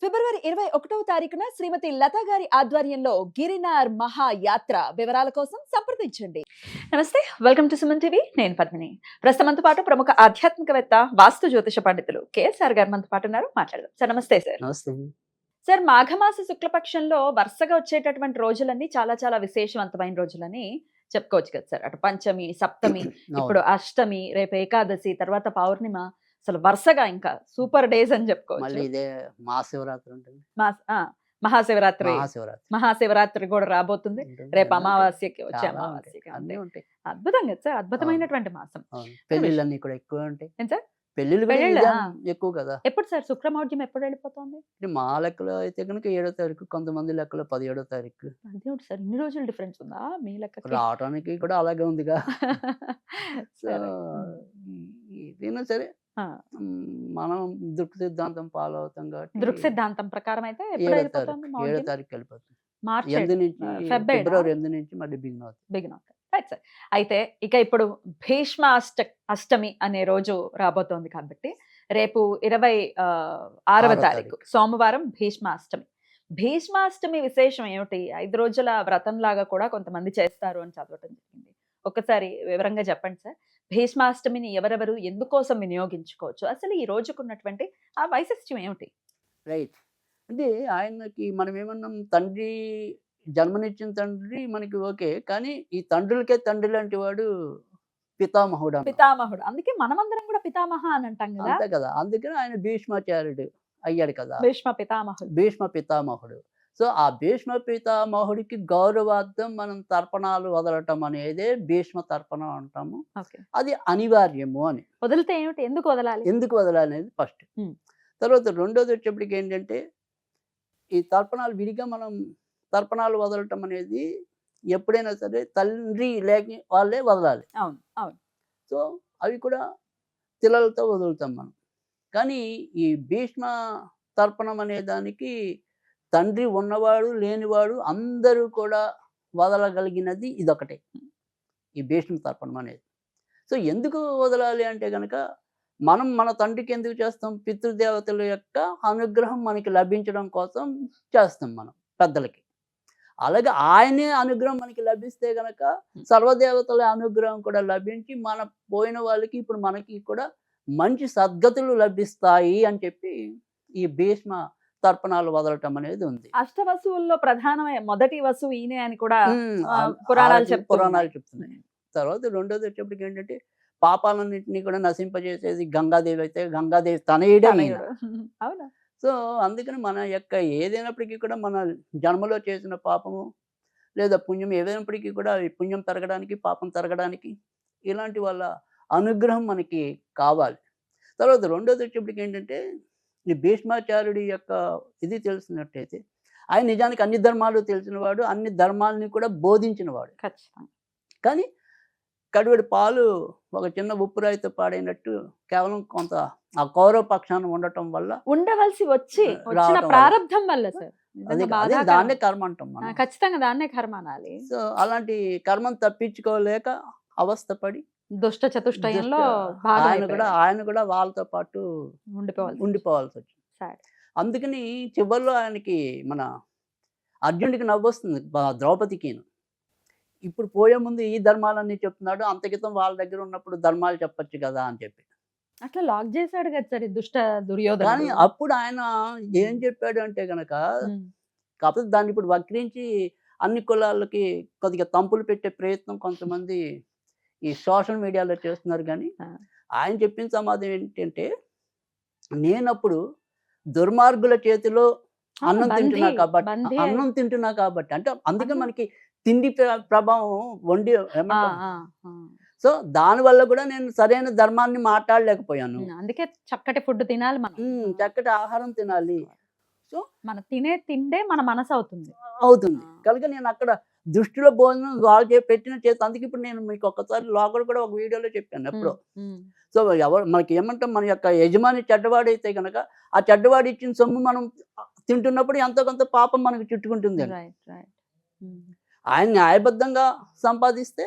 ఫిబ్రవరి 21వ తారీఖున శ్రీమతి లతా గారి ఆధ్వర్యంలో గిరినార్ మహాయాత్ర వివరాల కోసం సంప్రదించండి. నమస్తే, వెల్కమ్ టు సుమన్ టీవీ. నేను పద్మిని. ప్రస్తుతంతో పాటు ప్రముఖ ఆధ్యాత్మికవేత్త, వాస్తు జ్యోతిష పండితులు కేఎస్ఆర్ గారు మనతో పాటు ఉన్నారు. మాట్లాడదాం సార్. నమస్తే సార్. నమస్తే. సార్, మాఘమాస శుక్లపక్షంలో వరుసగా వచ్చేటటువంటి రోజులన్నీ చాలా చాలా విశేషవంతమైన రోజులని చెప్పుకోవచ్చు కదా సార్. అటు పంచమి, సప్తమి, ఇప్పుడు అష్టమి, రేపు ఏకాదశి, తర్వాత పౌర్ణిమ, అసలు వరుసగా ఇంకా సూపర్ డేస్ అని మళ్ళీ చెప్పుకోవచ్చు. ఇదే మహాశివరాత్రి ఉంటుంది. మహాశివరాత్రి మహాశివరాత్రి మహాశివరాత్రి కూడా రాబోతుంది. ఉంటుంది. రేపు అన్నీ అమావాస్యకి వచ్చే చాలా ఉంటాయి. అమావాస్యకి అన్నీ అంతే. ఉంటాయి. అద్భుతం కదా సార్, అద్భుతమైనటువంటి మాసం. అవును. పెళ్ళిళ్ళన్నీ కూడా ఎక్కువ ఉంటాయి. ఏం సార్? పెళ్ళిళ్ళు కూడా పెళ్ళిళ్ళా? ఇదే ఎక్కువ కదా. ఎప్పుడు సార్ శుక్రమౌఢ్యం ఎప్పుడు వెళ్ళిపోతుంది? అంటే మా లెక్కలో అయితే కనుక 7వ తారీఖు, కొంతమంది లెక్కలో 17వ తారీఖు. అదేమిటి సార్, ఇన్ని రోజులు డిఫరెన్స్ ఉందా మీ లెక్కకి? రావడానికి కూడా అలాగే ఉందిగా. సో సరే. ఏదైనా సరే ఆ, మనం దృక్ సిద్ధాంతం ఫాలో అవుతాం కాబట్టి దృక్ సిద్ధాంతం ప్రకారం అయితే ఎప్పుడు 7వ వెళ్ళిపోతుంది తారీఖు మౌఢ్యం? 7వ తారీఖు వెళ్ళిపోతుంది. మార్చి 8 నుంచి ఫిబ్రవరి ఫిబ్రవరి 8 నుంచి మళ్ళీ బిగిన్ అవుతుంది. బిగిన్ అవుతాయి. Right sir. అయితే ఇక ఇప్పుడు భీష్మ అష్టమి అనే రోజు రాబోతోంది కాబట్టి రేపు 26వ తారీఖు సోమవారం భీష్మాష్టమి. భీష్మాష్టమి విశేషం ఏమిటి? 5 రోజుల వ్రతం లాగా కూడా కొంతమంది చేస్తారు అని చదవటం జరిగింది. ఒక్కసారి వివరంగా చెప్పండి సార్. భీష్మాష్టమిని ఎవరెవరు ఎందుకోసం వినియోగించుకోవచ్చు? అసలు ఈ రోజుకున్నటువంటి ఆ వైశిష్ట్యం ఏమిటి? రైట్. అంటే ఆయనకి మనం ఏమన్నాం, తండ్రి జన్మనిచ్చిన తండ్రి మనకి ఓకే. కానీ ఈ తండ్రులకే తండ్రి లాంటి వాడు పితామహుడు అన్నాం. పితామహుడు. అందుకే మనమందరం కూడా పితామహ అని అంటాం కదా. అంతే కదా. అందుకని ఆయన భీష్మాచార్యుడు అయ్యాడు కదా. భీష్మ పితామహుడు. భీష్మ పితామహుడు. సో ఆ భీష్మ పితామహుడికి గౌరవార్థం మనం తర్పణాలు వదలటం అనేదే భీష్మ తర్పణం అంటాము. ఓకే. అది అనివార్యము అని. వదిలితే ఏమిటి? ఎందుకు వదలాలి? ఎందుకు వదలనేది ఫస్ట్. ఉమ్. తర్వాత రెండోది వచ్చేప్పటికి ఏంటంటే, ఈ తర్పణాలు విడిగా మనం తర్పణాలు వదలటం అనేది ఎప్పుడైనా సరే తండ్రి లేక వాళ్ళే వదలాలి. అవును, అవును. సో అవి కూడా తిలలతో వదులుతాం మనం. కానీ ఈ భీష్మ తర్పణం అనే దానికి తండ్రి ఉన్నవాడు లేనివాడు అందరూ కూడా వదలగలిగినది ఇదొకటే, ఈ భీష్మ తర్పణం అనేది. సో ఎందుకు వదలాలి అంటే కనుక, మనం మన తండ్రికి ఎందుకు చేస్తాం? పితృదేవతల యొక్క అనుగ్రహం మనకి లభించడం కోసం చేస్తాం మనం పెద్దలకి. అలాగే ఆయనే అనుగ్రహం మనకి లభిస్తే గనక సర్వదేవతల అనుగ్రహం కూడా లభించి మన పోయిన వాళ్ళకి ఇప్పుడు మనకి కూడా మంచి సద్గతులు లభిస్తాయి అని చెప్పి ఈ భీష్మ తర్పణాలు వదలటం అనేది ఉంది. అష్టవసువుల్లో ప్రధానమైన మొదటి వసువు ఈయనే అని కూడా పురాణాలు పురాణాలు చెప్తున్నాయి. తర్వాత రెండోది వచ్చేప్పటికి ఏంటంటే, పాపాలన్నింటినీ కూడా నశింపజేసేది గంగాదేవి అయితే గంగాదేవి తనయుడే ఈయన. అవునా? సో అందుకని మన యొక్క ఏదైనప్పటికీ కూడా మన జన్మలో చేసిన పాపము లేదా పుణ్యం ఏదైనప్పటికీ కూడా ఈ పుణ్యం పెరగడానికి, పాపం తరగడానికి ఇలాంటి వాళ్ళ అనుగ్రహం మనకి కావాలి. తర్వాత రెండోది వచ్చేప్పటికి ఏంటంటే, ఈ భీష్మాచార్యుడి యొక్క ఇది తెలిసినట్టయితే ఆయన నిజానికి అన్ని ధర్మాలు తెలిసినవాడు, అన్ని ధర్మాలని కూడా బోధించినవాడు. ఖచ్చితంగా. కానీ కడివెడు పాలు ఒక చిన్న ఉప్పురాయితో పాడైనట్టు కేవలం కొంత ఆ కౌరవ పక్షాన ఉండటం వల్ల ఉండవలసి వచ్చిన రావటం వల్ల. ప్రారంధం వల్ల సార్. అదే నిజంగా అదే బాధాకరం. దాన్నే కర్మ అంటాం మనం. ఖచ్చితంగా దాన్నే కర్మ అనాలి. సో అలాంటి కర్మను తప్పించుకోలేక అవస్థపడి దుష్ట చతుష్టయంలో ఆయన కూడా వాళ్ళతో పాటు ఉండిపోవాల్సి వచ్చింది. సరే. అందుకని చివరిలో ఆయనకి మన అర్జునుడికి నవ్వొస్తుంది ద్రౌపదికి. ఇప్పుడు పోయే ముందు ఈ ధర్మాలన్నీ చెప్తున్నాడు, అంత క్రితం వాళ్ళ దగ్గర ఉన్నప్పుడు ధర్మాలు చెప్పొచ్చు కదా అని చెప్పి. అట్లా లాక్ చేశాడు కదా సార్ ఈ దుష్ట కానీ దుర్యోధనుడు. అప్పుడు ఆయన ఏం చెప్పాడు అంటే గనక, కాకపోతే దాన్ని ఇప్పుడు వక్రించి అన్ని కులాలకి కొద్దిగా తంపులు పెట్టే ప్రయత్నం కొంతమంది ఈ సోషల్ మీడియాలో చేస్తున్నారు. కానీ ఆయన చెప్పిన సమాధానం ఏంటంటే, నేనప్పుడు దుర్మార్గుల చేతిలో అన్నం తింటున్నా కాబట్టి అంటే అందుకే మనకి తిండి ప్రభావం వండి సో దానివల్ల కూడా నేను సరైన ధర్మాన్ని మాట్లాడలేకపోయాను. అందుకే చక్కటి ఫుడ్ తినాలి మనం. చక్కటి ఆహారం తినాలి. సో మన తినే తిండే మన మనసు అవుతుంది. కనుక నేను అక్కడ దృష్టిలో భోజనం వాళ్ళు పెట్టిన చేతి. అందుకే ఇప్పుడు నేను మీకు ఒకసారి లోకల్ కూడా ఒక వీడియోలో చెప్పాను ఎప్పుడో. సో ఎవరు మనకి ఏమంటాం, మన యొక్క యజమాని చెడ్డవాడైతే కనుక ఆ చెడ్డవాడు ఇచ్చిన సొమ్ము మనం తింటున్నప్పుడు ఎంతో కొంత పాపం మనకు చుట్టుకుంటుంది. ఆయన న్యాయబద్ధంగా సంపాదిస్తే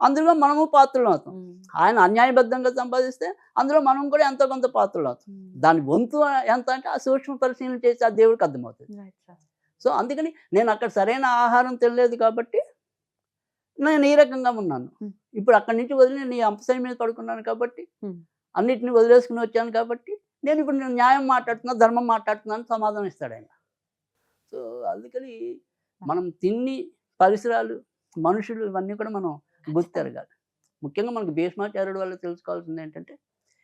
అందులో మనము పాత్రలు అవుతాం. ఆయన అన్యాయబద్ధంగా సంపాదిస్తే అందులో మనం కూడా ఎంతో కొంత పాత్రలు అవుతాం. దాని వంతు ఎంత అంటే ఆ సూక్ష్మ పరిశీలన చేసి ఆ దేవుడికి అర్థమవుతుంది. సో అందుకని నేను అక్కడ సరైన ఆహారం తినలేదు కాబట్టి నేను ఈ రకంగా ఉన్నాను. ఇప్పుడు అక్కడి నుంచి వదిలి నేను ఈ అంపశయ్య మీద పడుకున్నాను కాబట్టి, అన్నిటిని వదిలేసుకుని వచ్చాను కాబట్టి నేను ఇప్పుడు నేను న్యాయం మాట్లాడుతున్నా, ధర్మం మాట్లాడుతున్నాను సమాధానం ఇస్తాడు ఆయన. సో అందుకని మనం తిన్ని పరిసరాలు, మనుషులు ఇవన్నీ కూడా మనం గుర్తెరగాలి. ముఖ్యంగా మనకు భీష్మాచార్యుడి వల్ల తెలుసుకోవాల్సింది ఏంటంటే,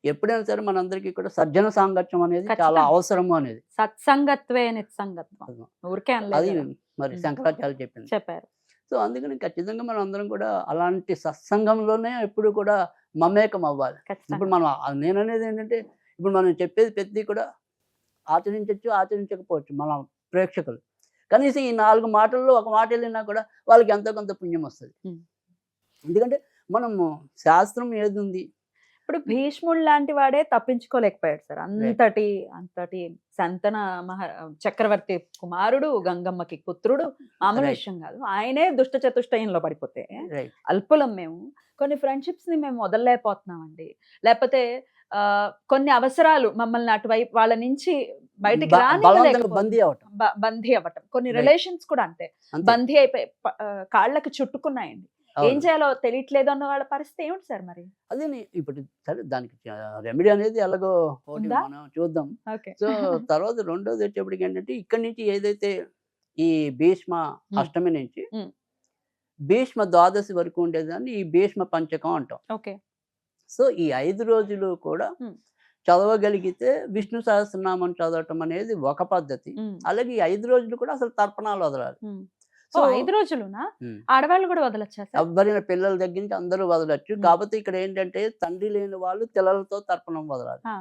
ఎప్పుడైనా సరే మనందరికీ కూడా సజ్జన సాంగత్యం అనేది చాలా ఖచ్చితంగా. అవసరము అనేది. సత్సంగత్వే నిత్సంగత్వం. ఊరికే అనలేదు అది కదా. మరి శంకరాచార్యులు చెప్పింది. చెప్పారు. సో అందుకని ఖచ్చితంగా మనం అందరం కూడా అలాంటి సత్సంగంలోనే ఎప్పుడు కూడా మమేకం అవ్వాలి. ఇప్పుడు ఖచ్చితంగా. మనం నేననేది ఏంటంటే, ఇప్పుడు మనం చెప్పేది ప్రతిదీ కూడా ఆచరించొచ్చు, ఆచరించకపోవచ్చు మన ప్రేక్షకులు. కనీసం ఈ 4 మాటల్లో ఒక మాట వెళ్ళినా కూడా వాళ్ళకి ఎంతో కొంత పుణ్యం వస్తది. ఎందుకంటే మనము శాస్త్రం ఏదుంది, ఇప్పుడు భీష్ముడు లాంటి వాడే తప్పించుకోలేకపోయాడు సార్. అంతటి సంతన చక్రవర్తి కుమారుడు, గంగమ్మకి పుత్రుడు, మామూలు Right. విషయం కాదు. ఆయనే దుష్ట చతుష్టయంలో పడిపోతే రైట్ అల్పులం మేము. కొన్ని ఫ్రెండ్షిప్స్ ని మేము వదలలేకపోతున్నామండి. లేకపోతే కొన్ని అవసరాలు మమ్మల్ని అటువైపు వాళ్ళ నుంచి బయటికి బలవంతంగా బందీ అవటం. బందీ అవ్వటం. కొన్ని Right. రిలేషన్స్ కూడా అంతే అంతే. బందీ అయిపోయి కాళ్ళకి చుట్టుకున్నాయండి. ఏం అవును. చేయాలో తెలియట్లేదు అన్న వాళ్ళ పరిస్థితి ఏమిటి సార్ మరి? అదే ఇప్పుడు సరే దానికి రెమెడీ అనేది ఎలాగో ఒకటి ఉందా? మనం చూద్దాం. ఓకే. సో తర్వాత రెండోది వచ్చేప్పటికి ఏంటంటే, ఇక్కడి నుంచి ఏదైతే ఈ భీష్మ అష్టమి నుంచి మ్. భీష్మ ద్వాదశి వరకు ఉండేదాన్ని ఈ భీష్మ పంచకం అంటాం. ఓకే. సో ఈ 5 రోజులు కూడా మ్. చదవగలిగితే విష్ణు సహస్రనామం చదవటం అనేది ఒక పద్ధతి. అలాగే ఈ 5 రోజులు కూడా అసలు తర్పణాలు వదలాలి. సో 5 రోజులునా? మ్. ఆడవాళ్ళు కూడా వదలొచ్చా సార్? ఎవ్వరైనా పిల్లల దగ్గర నుంచి అందరూ వదలొచ్చు. కాకపోతే ఇక్కడ ఏంటంటే తండ్రి లేని వాళ్ళు పిల్లలతో తర్పణం వదలాలి. ఆ.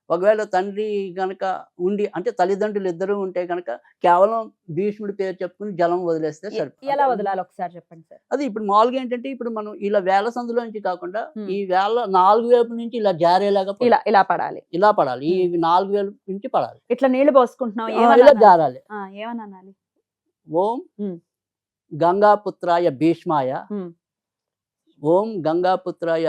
ఒకవేళ తండ్రి గనక ఉండి అంటే తల్లిదండ్రులు ఇద్దరు ఉంటే గనక కేవలం భీష్ముడి పేరు చెప్పుకుని జలం వదిలేస్తే ఎలా సరిపోతుంది. వదలాలి ఒకసారి చెప్పండి సార్. అది ఇప్పుడు మామూలుగా ఏంటంటే, ఇప్పుడు మనం ఇలా వేల సందులో నుంచి కాకుండా మ్. ఈ వేల 4 వైపు నుంచి ఇలా జారేలాగా పడాలి. ఇలా పడాలి. ఇలా పడాలి. ఈ 4 వేల నుంచి పడాలి. ఇట్లా నీళ్లు పోసుకుంటున్నాం. ఇలా ఏమన్నా జారాలి. ఏమని అనాలి? ఓం మ్. గంగాపుత్రాయ భీష్మాయ, మ్. ఓం గంగాపుత్రాయ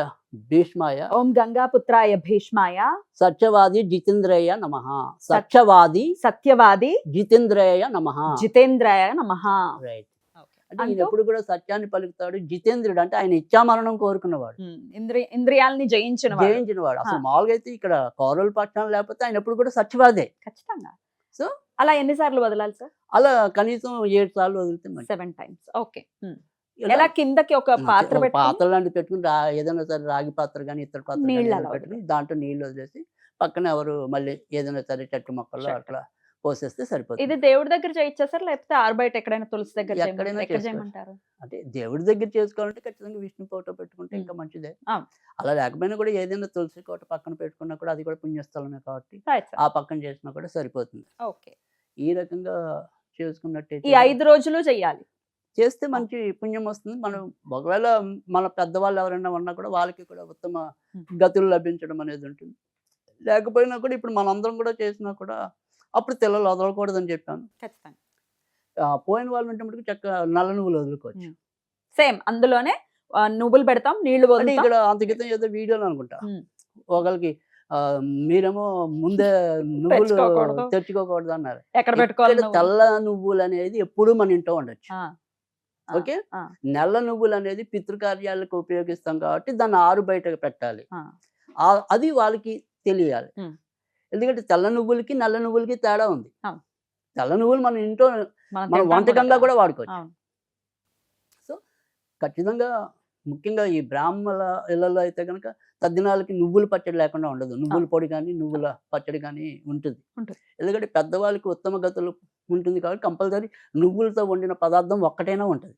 భీష్మాయ, ఓం గంగాపుత్రాయ భీష్మాయ, సత్యవాది జితేంద్రయ నమః, సత్యవాది సత్యవాది జితేంద్రయ నమః. జితేంద్రాయ నమః. రైట్. అంటే ఈయన ఎప్పుడు కూడా సత్యాన్ని పలుకుతాడు. జితేంద్రుడు అంటే ఆయన ఇచ్చామరణం కోరుకున్నవాడు, ఇంద్రియాలని జయించిన వాడు. జయించినవాడు. అసలు మామూలుగా అయితే ఇక్కడ కౌరవుల పక్షాన లేకపోతే ఆయన ఎప్పుడు కూడా సత్యవాదే. ఖచ్చితంగా. సో అలా ఎన్నిసార్లు వదలాలి సార్? అలా కనీసం 7 సార్లు వదిలితే మంచిది. 7 times. ఓకే. ఇలా ఎలా కిందకి ఒక పాత్ర ఒక పెట్టుకొని పాత్ర లాంటి పెట్టుకుని ఏదైనా సరే రాగి పాత్ర కానీ ఇతర పాత్ర గానీ నీళ్ళు ఏదైనా అలా పెట్టుకుని దాంట్లో నీళ్ళు వదిలేసి పక్కన ఎవరు మళ్ళీ ఏదైనా సరే చెట్టు మొక్కల్లో చెట్టు. అట్లా పోసేస్తే సరిపోతుంది. ఇది దేవుడి దగ్గర చేయొచ్చా సార్? లేకపోతే ఆరుబయట ఎక్కడైనా తులసి దగ్గర ఎక్కడైనా ఎక్కడ చేసుకోవచ్చు. చేయమంటారు? అంటే దేవుడి దగ్గర చేసుకోవాలంటే ఖచ్చితంగా విష్ణు ఫోటో పెట్టుకుంటే ఇంకా మంచిదే. అవును. అలా లేకపోయినా కూడా ఏదైనా తులసి కోట పక్కన పెట్టుకున్నా కూడా అది కూడా పుణ్యస్థలమే కాబట్టి రైట్ సార్. ఆ పక్కన చేసినా కూడా సరిపోతుంది. ఓకే. ఈ రకంగా చేసుకున్నట్టయితే ఈ 5 రోజులు చెయ్యాలి. చేస్తే మంచి పుణ్యం వస్తుంది. మనం ఒకవేళ మన పెద్దవాళ్ళు ఎవరైనా ఉన్నా కూడా వాళ్ళకి కూడా ఉత్తమ గతులు లభించడం అనేది ఉంటుంది. లేకపోయినా కూడా ఇప్పుడు మనందరం కూడా చేసినా కూడా అప్పుడు తెల్లలు వదలకూడదని చెప్పాను. ఖచ్చితంగా. పోయిన వాళ్ళు ఉంటే మటుకు చక్క నల్ల నువ్వులు వదులుకోవచ్చు. సేమ్ అందులోనే నువ్వులు పెడతాం, నీళ్లు అంటే వదులుతాం. ఇక్కడ అంతకితం ఏదో వీడియోలు అనుకుంటా ఒకరికి మీరేమో ముందే నువ్వులు తెచ్చుకోకూడదు. తెచ్చుకోకూడదు అన్నారు. ఎక్కడ పెట్టుకోవాలి ఇక్కడ నువ్వు? తెల్ల నువ్వులు అనేది ఎప్పుడు మన ఇంట్లో ఉండొచ్చు. ఓకే. నల్ల నువ్వులు అనేది పితృకార్యాలకు ఉపయోగిస్తాం కాబట్టి దాన్ని ఆరు బయట పెట్టాలి. అది వాళ్ళకి తెలియాలి. ఎందుకంటే తెల్ల నువ్వులకి నల్ల నువ్వులకి తేడా ఉంది. తెల్ల నువ్వులు మన ఇంట్లో మనం వంటకంగా కూడా వాడుకోవచ్చు. సో ఖచ్చితంగా ముఖ్యంగా ఈ బ్రాహ్మణ ఇళ్లలో అయితే కనుక తద్దినాలకి నువ్వుల పచ్చడి లేకుండా ఉండదు. నువ్వుల పొడి కానీ నువ్వుల పచ్చడి కానీ ఉంటుంది. ఎందుకంటే పెద్దవాళ్ళకి ఉత్తమ గతులు ఉంటుంది కాబట్టి కంపల్సరీ నువ్వులతో వండిన పదార్థం ఒక్కటైనా ఉంటుంది.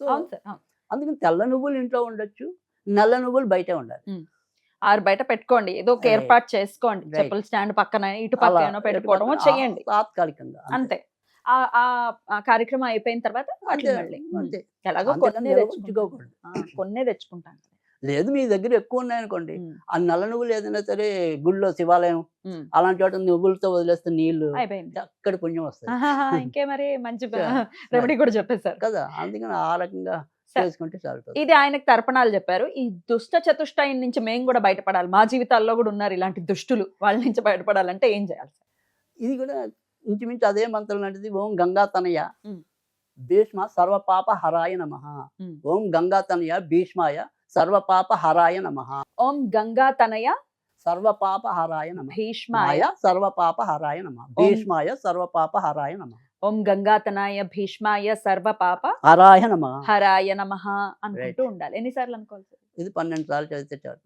సో అందుకని తెల్ల నువ్వులు ఇంట్లో ఉండొచ్చు, నల్ల నువ్వులు బయటే ఉండాలి. ఆరు బయట పెట్టుకోండి, ఏదో ఒక ఏర్పాటు చేసుకోండి. చెప్పుల స్టాండ్ పక్కన ఇటు పక్కన పెట్టుకోవడం చేయండి తాత్కాలికంగా. అంతే. ఆ కార్యక్రమం అయిపోయిన తర్వాత అంతే. ఎలాగో కొన్నే తెచ్చుకుంటాను. లేదు మీ దగ్గర ఎక్కువ ఉన్నాయనుకోండి, ఆ నల్ల నువ్వులు ఏదైనా సరే గుళ్ళో శివాలయం అలాంటి చోట నువ్వులతో వదిలేస్తే నీళ్లు అక్కడ పుణ్యం వస్తుంది. ఇంకే మరి మంచి రెమెడీ కూడా చెప్పేశారు కదా. అందుకని ఆ రకంగా చేసుకుంటే చాలు. ఇది ఆయనకు తర్పణాలు చెప్పారు. ఈ దుష్ట చతుష్టయం నుంచి మేము కూడా బయటపడాలి. మా జీవితాల్లో కూడా ఉన్నారు ఇలాంటి దుష్టులు. వాళ్ళ నుంచి బయటపడాలంటే ఏం చేయాలి సార్? ఇది కూడా ఇంచుమించు అదే మంత్రం లాంటిది. ఓం గంగా తనయ ఉమ్. భీష్మ సర్వపాప హరాయ నమః. ఉమ్. ఓం గంగా తనయ భీష్మాయ సర్వపాప హరాయ నమః. ఓం గంగా తనయ సర్వపాప హరాయ నమః. భీష్మాయ మాయ సర్వపాప హరాయ నమః. భీష్మాయ సర్వపాప హరాయ నమః. ఓం గంగాతనాయ భీష్మాయ సర్వ పాప హరాయ నమః. హరాయ నమః అనుకుంటూ ఉండాలి. ఎన్నిసార్లు అనుకోవాలి సార్? ఇది 12 సార్లు చదివితే చాలు.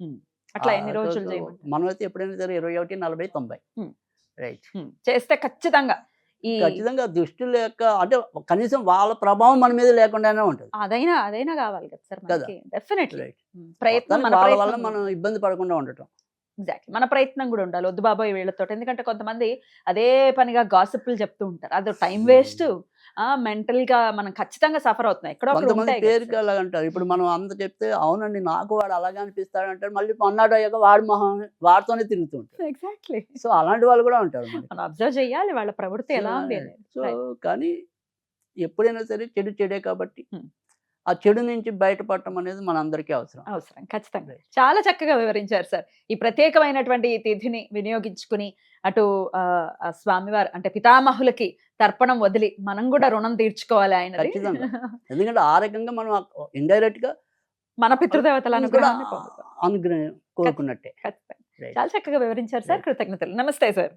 అట్లా ఆ ఎన్ని రోజులు రోజు చేయమంటారు? మనమైతే ఎప్పుడైనా సరే 21, 40, 90. ఉమ్. రైట్. చేస్తే ఖచ్చితంగా ఈ ఖచ్చితంగా దుష్టుల యొక్క అంటే కనీసం వాళ్ళ ప్రభావం మన మీద లేకుండానే ఉంటుంది. అదైనా కావాలి కదా సార్ కదా. మనకి. Definitely right. ప్రయత్నం, మన వాళ్ళ వల్ల ప్రయత్నం మనం ఇబ్బంది పడకుండా ఉండటం. ఎగ్జాక్ట్లీ మన ప్రయత్నం కూడా ఉండాలి. వద్దు బాబాయ్ వీళ్ళతో. ఎందుకంటే కొంతమంది అదే పనిగా గాసిప్లు చెప్తూ ఉంటారు. అది టైం వేస్ట్. మెంటల్ గా మనం ఖచ్చితంగా సఫర్ అవుతున్నాం. ఎక్కడో ఒకటి కొంతమంది ఉంటాయి పేరుకి కదా అలాగ అంటారు. ఇప్పుడు మనం అంత చెప్తే అవునండి నాకు వాడు అలాగే అనిపిస్తాడు అంటారు. మళ్ళీ అన్నాడు అయ్యాక వాడు మొహం వాడితోనే తిరుగుతూ ఉంటారు. సార్. ఎగ్జాక్ట్లీ సో అలాంటి వాళ్ళు కూడా ఉంటారు మనకి. మనం అబ్జర్వ్ చేయాలి వాళ్ళ ప్రవృత్తి ఎలా ఉంది అనేది. So Right. కానీ ఎప్పుడైనా సరే చెడు చెడే కాబట్టి Hmm. ఆ చెడు నుంచి బయటపడటం అనేది మనందరికీ అవసరం. అవసరం ఖచ్చితంగా. చాలా చక్కగా వివరించారు సార్. ఈ ప్రత్యేకమైనటువంటి ఈ తిథిని వినియోగించుకుని అటు ఆ స్వామివారు అంటే పితామహులకి తర్పణం వదిలి మనం కూడా రుణం తీర్చుకోవాలి ఆయనది. ఖచ్చితంగా. ఎందుకంటే ఆ రకంగా మనం ఇండైరెక్ట్ గా మన పితృదేవతల కూడా అనుగ్రహాన్ని పొందుతాం. అనుగ్రహం కోరుకున్నట్టే. ఖచ్చితంగా. Right. చాలా చక్కగా వివరించారు సార్. Right. కృతజ్ఞతలు. నమస్తే సార్.